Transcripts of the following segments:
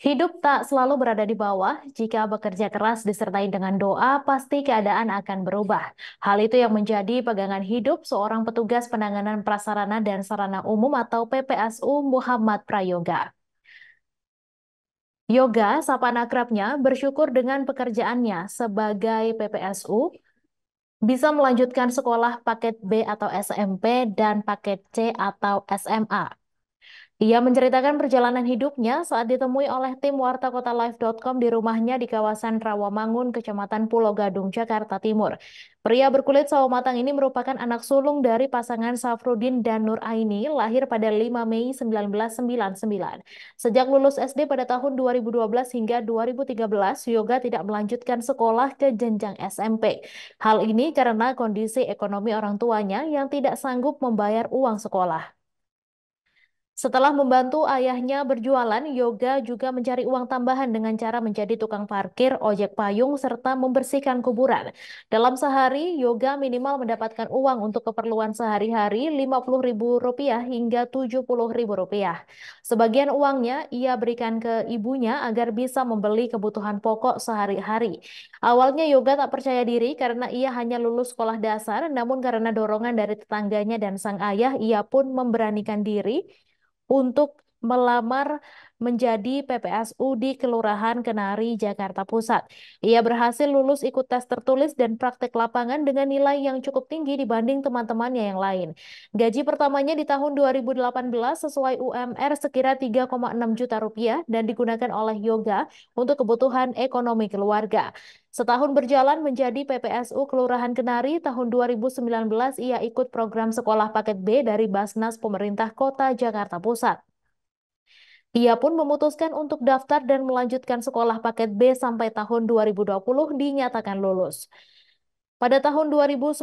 Hidup tak selalu berada di bawah. Jika bekerja keras disertai dengan doa, pasti keadaan akan berubah. Hal itu yang menjadi pegangan hidup seorang petugas penanganan prasarana dan sarana umum atau PPSU Muhammad Prayoga. Yoga, sapaan akrabnya, bersyukur dengan pekerjaannya sebagai PPSU, bisa melanjutkan sekolah paket B atau SMP dan paket C atau SMA. Ia menceritakan perjalanan hidupnya saat ditemui oleh tim wartakotalive.com di rumahnya di kawasan Rawamangun, Kecamatan Pulo Gadung, Jakarta Timur. Pria berkulit sawo matang ini merupakan anak sulung dari pasangan Safrudin dan Nur Aini, lahir pada 5 Mei 1999. Sejak lulus SD pada tahun 2012 hingga 2013, Yoga tidak melanjutkan sekolah ke jenjang SMP. Hal ini karena kondisi ekonomi orang tuanya yang tidak sanggup membayar uang sekolah. Setelah membantu ayahnya berjualan, Yoga juga mencari uang tambahan dengan cara menjadi tukang parkir, ojek payung, serta membersihkan kuburan. Dalam sehari, Yoga minimal mendapatkan uang untuk keperluan sehari-hari Rp50.000 hingga Rp70.000. Sebagian uangnya ia berikan ke ibunya agar bisa membeli kebutuhan pokok sehari-hari. Awalnya Yoga tak percaya diri karena ia hanya lulus sekolah dasar, namun karena dorongan dari tetangganya dan sang ayah, ia pun memberanikan diri untuk melamar menjadi PPSU di Kelurahan Kenari, Jakarta Pusat. Ia berhasil lulus ikut tes tertulis dan praktek lapangan dengan nilai yang cukup tinggi dibanding teman-temannya yang lain. Gaji pertamanya di tahun 2018 sesuai UMR sekira 3,6 juta rupiah dan digunakan oleh Yoga untuk kebutuhan ekonomi keluarga. Setahun berjalan menjadi PPSU Kelurahan Kenari, tahun 2019 ia ikut program sekolah paket B dari Basnas Pemerintah Kota Jakarta Pusat. Ia pun memutuskan untuk daftar dan melanjutkan sekolah paket B sampai tahun 2020 dinyatakan lulus. Pada tahun 2019,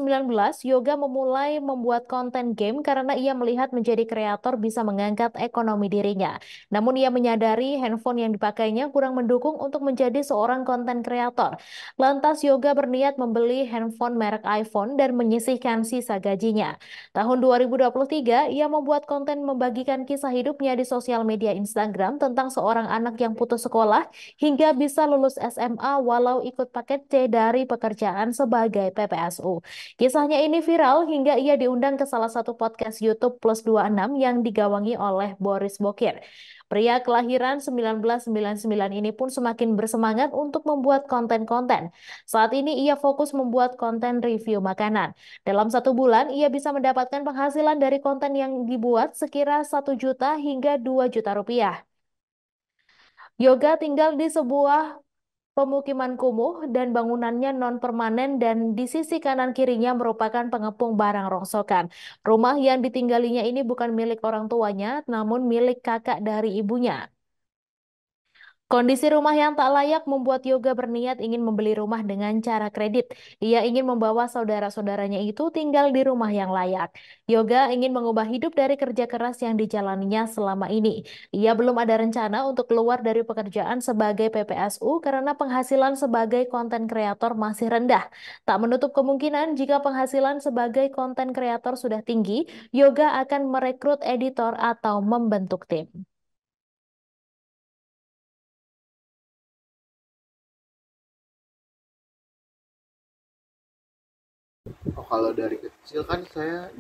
Yoga memulai membuat konten game karena ia melihat menjadi kreator bisa mengangkat ekonomi dirinya. Namun ia menyadari handphone yang dipakainya kurang mendukung untuk menjadi seorang konten kreator. Lantas Yoga berniat membeli handphone merek iPhone dan menyisihkan sisa gajinya. Tahun 2023, ia membuat konten membagikan kisah hidupnya di sosial media Instagram tentang seorang anak yang putus sekolah hingga bisa lulus SMA walau ikut paket C dari pekerjaan sebagai PPSU. Kisahnya ini viral hingga ia diundang ke salah satu podcast YouTube Plus 26 yang digawangi oleh Boris Bokir. Pria kelahiran 1999 ini pun semakin bersemangat untuk membuat konten-konten. Saat ini ia fokus membuat konten review makanan. Dalam satu bulan, ia bisa mendapatkan penghasilan dari konten yang dibuat sekira 1 juta hingga 2 juta rupiah. Yoga tinggal di sebuah pemukiman kumuh dan bangunannya non-permanen dan di sisi kanan kirinya merupakan pengepung barang rongsokan. Rumah yang ditinggalinya ini bukan milik orang tuanya, namun milik kakak dari ibunya. Kondisi rumah yang tak layak membuat Yoga berniat ingin membeli rumah dengan cara kredit. Ia ingin membawa saudara-saudaranya itu tinggal di rumah yang layak. Yoga ingin mengubah hidup dari kerja keras yang dijalaninya selama ini. Ia belum ada rencana untuk keluar dari pekerjaan sebagai PPSU karena penghasilan sebagai konten kreator masih rendah. Tak menutup kemungkinan jika penghasilan sebagai konten kreator sudah tinggi, Yoga akan merekrut editor atau membentuk tim. Oh, kalau dari kecil kan saya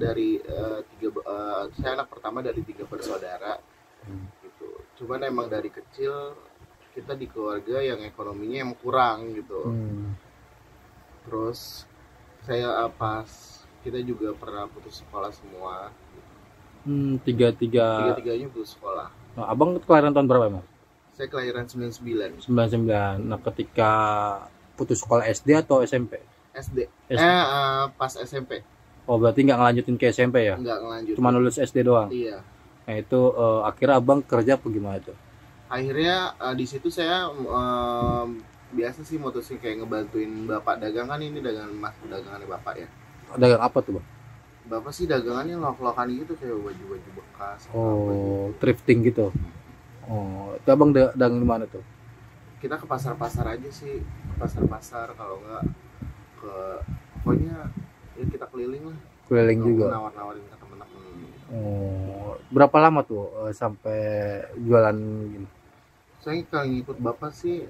anak pertama dari tiga bersaudara gitu. Cuman emang dari kecil kita di keluarga yang ekonominya yang kurang gitu. Terus pas kita juga pernah putus sekolah semua. Tiga tiga. Tiga-tiganya putus sekolah. Nah, abang kelahiran tahun berapa emang? Saya kelahiran 99. 99. Nah, ketika putus sekolah SD atau SMP? SD. SD. Pas SMP. Oh, berarti nggak ngelanjutin ke SMP ya? Nggak ngelanjut. Cuma lulus SD doang? Iya. Nah, itu akhirnya abang kerja apa gimana tuh? Akhirnya di situ saya biasa sih mutusin kayak ngebantuin bapak dagang, kan ini dagangannya bapak ya. Dagang apa tuh, bang? Bapak sih dagangannya lok-lokan gitu, kayak baju-baju bekas apa Oh, gitu. thrifting gitu. Oh, itu abang dagang di mana tuh? Kita ke pasar-pasar aja sih, ke pasar-pasar, kalau enggak ke, pokoknya ya kita keliling lah, Keliling juga. nawar-nawarin ke temen-temen. Oh, berapa lama tuh sampai jualan gini? Saya kalau ngikut bapak sih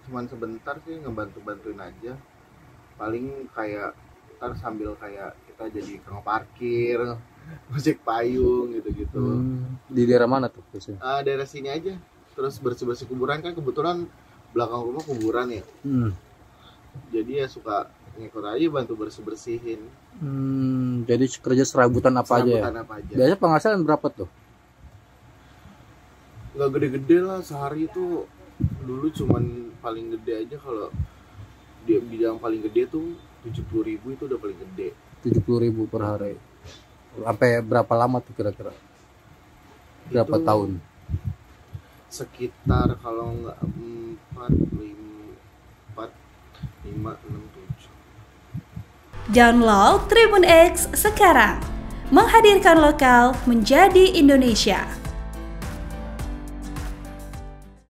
cuman sebentar sih, ngebantu-bantuin aja. Paling kayak ntar sambil kayak kita jadi tukang parkir, ojek payung gitu-gitu. Di daerah mana tuh biasanya? Daerah sini aja. Terus bersih-bersih kuburan, kan kebetulan belakang rumah kuburan ya. Jadi ya suka ngikut aja, bantu bersih-bersihin. Jadi kerja serabutan apa aja ya? Serabutan apa aja. Biasanya penghasilan berapa tuh? Nggak gede-gede lah, sehari itu dulu cuman paling gede aja kalau dia bilang paling gede tuh 70.000 itu udah paling gede. 70.000 per hari. Sampai berapa lama tuh kira-kira? Berapa Itu tahun? Sekitar kalau nggak 4, 5, 6, 7. Download Tribun X sekarang, menghadirkan lokal menjadi Indonesia.